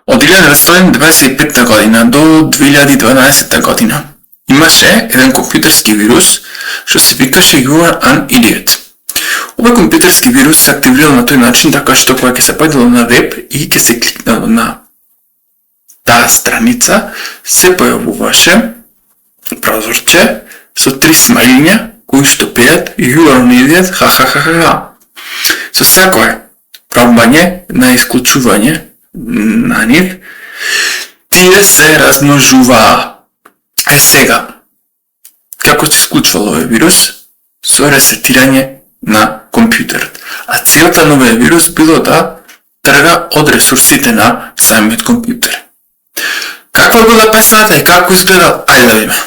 Од 1925 година до 2012 година имаше еден компјутерски вирус што се викаше You are an Idiot. Овој компјутерски вирус се активирал на тој начин така што кога ќе се појдelo на веб и ќе се кликнало на таа страница, се појавуваше прозорче со 3 смајлиња кои што пеат You are an Idiot, ха. Со секое пробање на исклучување на нив, тие се размножуваа. Сега, како се исклучувал овој вирус? Со ресетирање на компјутерот. А целта на овој вирус било да трга од ресурсите на самиот компјутер. Каква била песната и како изгледал? Ајде да видиме.